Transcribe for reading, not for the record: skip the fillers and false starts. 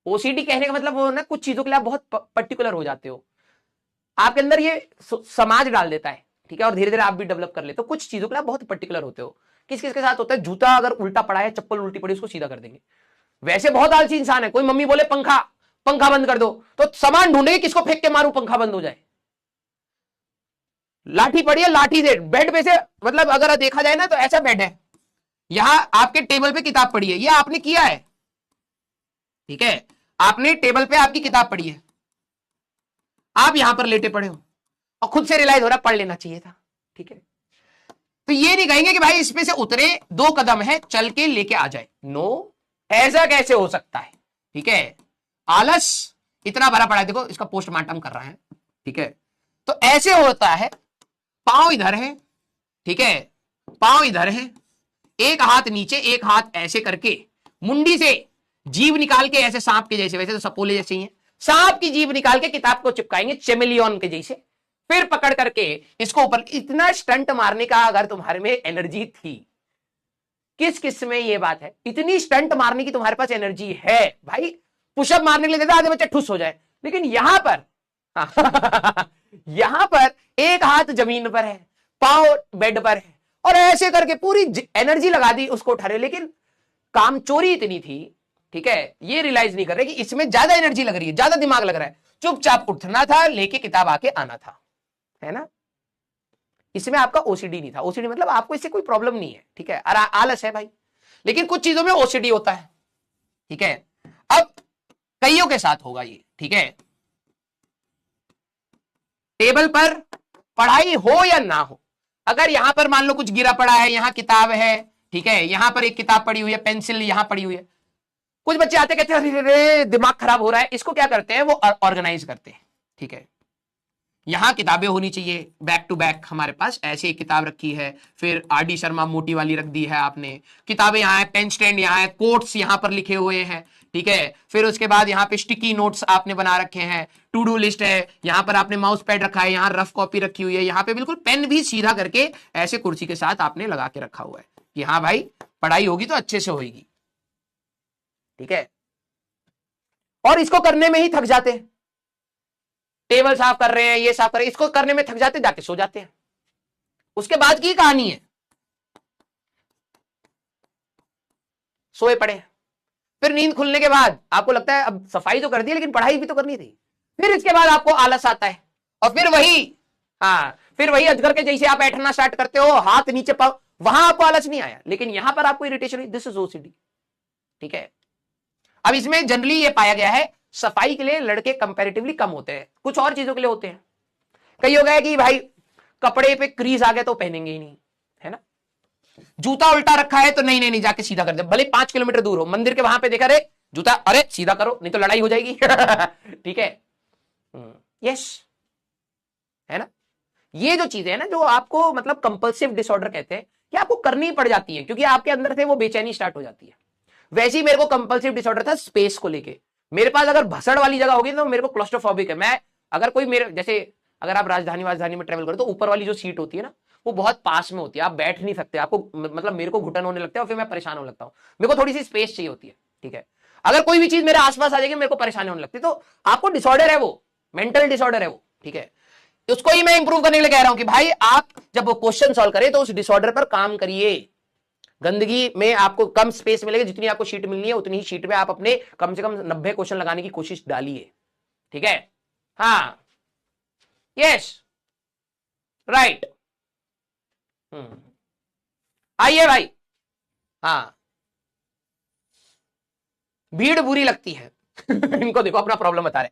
OCD कहने का मतलब वो ना, कुछ चीजों के लिए आप बहुत पर्टिकुलर हो जाते हो, आपके अंदर ये समाज डाल देता है, ठीक है, और धीरे धीरे आप भी डेवलप कर लेते हो। कुछ चीजों के लिए आप बहुत पर्टिकुलर होते हो। किस किस के साथ होता है, जूता अगर उल्टा पड़ा है, चप्पल उल्टी पड़ी, उसको सीधा कर देंगे। वैसे बहुत आलसी इंसान है, कोई मम्मी बोले पंखा पंखा बंद कर दो, तो सामान ढूंढेंगे किसको फेंक के मारू पंखा बंद हो जाए। लाठी पड़ी है, लाठी से बेड पे से, मतलब अगर देखा जाए ना तो ऐसा बेड है, यहां आपके टेबल पे किताब पड़ी है, ये आपने किया है, ठीक है, आपने टेबल पे आपकी किताब पड़ी है, आप यहां पर लेटे पड़े हो और खुद से रियलाइज हो रहा पढ़ लेना चाहिए था, ठीक है, तो ये नहीं कहेंगे कि भाई इसमें से उतरे, 2 कदम है चल के लेके आ जाए। नो, ऐसा कैसे हो सकता है, ठीक है, आलस इतना भरा पड़ा है, देखो इसका पोस्टमार्टम कर रहा है, ठीक है, तो ऐसे होता है, पांव इधर है, ठीक है, पांव इधर है, एक हाथ नीचे, एक हाथ ऐसे करके मुंडी से जीभ निकाल के, ऐसे सांप के जैसे, वैसे तो सपोले जैसे ही है, सांप की जीभ निकाल के किताब को चिपकाएंगे चेमिलियन के जैसे, फिर पकड़ करके इसको ऊपर। इतना स्टंट मारने का अगर तुम्हारे में एनर्जी थी, किस किस में ये बात है, इतनी स्टंट मारने की तुम्हारे पास एनर्जी है भाई, पुशअप मारने के लिए देता आधे बच्चे ठुस हो जाए, लेकिन यहां पर यहां पर एक हाथ जमीन पर है, पांव बेड पर है, और ऐसे करके पूरी एनर्जी लगा दी उसको उठा रहे, लेकिन काम चोरी इतनी थी, ठीक है, ये रियलाइज नहीं कर रहे कि इसमें ज्यादा एनर्जी लग रही है, ज्यादा दिमाग लग रहा है, चुपचाप उठना था, लेके किताब आके आना था, है ना। इसमें आपका ओसीडी नहीं था, ओसीडी मतलब आपको इससे कोई प्रॉब्लम नहीं है, ठीक है, आलस है भाई, लेकिन कुछ चीजों में ओसीडी होता है, ठीक है। अब कईयों के साथ होगा ये, ठीक है, टेबल पर पढ़ाई हो या ना हो, अगर यहां पर मान लो कुछ गिरा पड़ा है, यहां किताब है, ठीक है, यहां पर एक किताब पड़ी हुई है, पेंसिल यहां पड़ी हुई है, कुछ बच्चे आते कहते हैं अरे दिमाग खराब हो रहा है, इसको क्या करते हैं वो ऑर्गेनाइज करते हैं, ठीक है, यहां किताबें होनी चाहिए बैक टू बैक, हमारे पास ऐसे एक किताब रखी है, फिर आर.डी. शर्मा मोटी वाली रख दी है आपने, किताबें यहाँ है, पेन स्टैंड यहाँ है, कोट्स यहाँ पर लिखे हुए हैं, ठीक है, फिर उसके बाद यहाँ पे स्टिकी नोट्स आपने बना रखे हैं, टू डू लिस्ट है, यहाँ पर आपने माउस पैड रखा है, यहाँ रफ कॉपी रखी हुई है, यहाँ पे बिल्कुल पेन भी सीधा करके ऐसे कुर्सी के साथ आपने लगा के रखा हुआ है कि हाँ भाई पढ़ाई होगी तो अच्छे से होगी, ठीक है। और इसको करने में ही थक जाते हैं, टेबल साफ कर रहे हैं, ये साफ कर रहे हैं, इसको करने में थक जाते, जाके सो जाते हैं। उसके बाद की कहानी है, सोए पड़े, फिर नींद खुलने के बाद आपको लगता है अब सफाई तो कर दी लेकिन पढ़ाई भी तो करनी थी, फिर इसके बाद आपको आलस आता है, और फिर वही, हाँ, फिर वही अजगर के जैसे आप बैठना स्टार्ट करते हो, हाथ नीचे पाओ, वहां आपको आलस नहीं आया, लेकिन यहां पर आपको इरिटेशन हुई, दिस इज ओसीडी, ठीक है। अब इसमें जनरली ये पाया गया है सफाई के लिए लड़के कंपैरेटिवली कम होते हैं, कुछ और चीजों के लिए होते हैं। कई हो गया कि भाई कपड़े पे क्रीज आ गया तो पहनेंगे ही नहीं, है ना, जूता उल्टा रखा है तो नहीं नहीं नहीं जाके सीधा कर दे, भले 5 किलोमीटर दूर हो, मंदिर के वहां पे देखा रे जूता, अरे सीधा करो नहीं तो लड़ाई हो जाएगी ठीक है, यस, है ना। ये जो चीजें है ना, जो आपको मतलब कंपल्सिव डिसऑर्डर कहते हैं, ये आपको करनी पड़ जाती है क्योंकि आपके अंदर से वो बेचैनी स्टार्ट हो जाती है। वैसे ही मेरे को कंपल्सिव डिसऑर्डर था स्पेस को लेके, मेरे पास अगर भसड़ वाली जगह होगी तो मेरे को क्लॉस्ट्रोफोबिक है, मैं अगर कोई मेरे जैसे, अगर आप राजधानी में ट्रेवल करो तो ऊपर वाली जो सीट होती है ना वो बहुत पास में होती है, आप बैठ नहीं सकते, आपको मतलब मेरे को घुटन होने लगता है और फिर मैं परेशान होने लगता हूं, मेरे को थोड़ी सी स्पेस चाहिए होती है, ठीक है। अगर कोई भी चीज मेरे आसपास आ जाएगी मेरे को परेशानी होने लगती है, तो आपको डिसऑर्डर है, वो मेंटल डिसऑर्डर है वो, ठीक है। उसको ही मैं इंप्रूव करने के लिए कह रहा हूं कि भाई आप जब क्वेश्चन सॉल्व करें तो उस डिसऑर्डर पर काम करिए। गंदगी में आपको कम स्पेस मिलेगी, जितनी आपको शीट मिलनी है उतनी ही शीट में आप अपने कम से कम 90 क्वेश्चन लगाने की कोशिश डालिए, ठीक है। हाँ, यस, राइट, आइए भाई, हाँ, भीड़ बुरी लगती है इनको देखो अपना प्रॉब्लम बता रहे,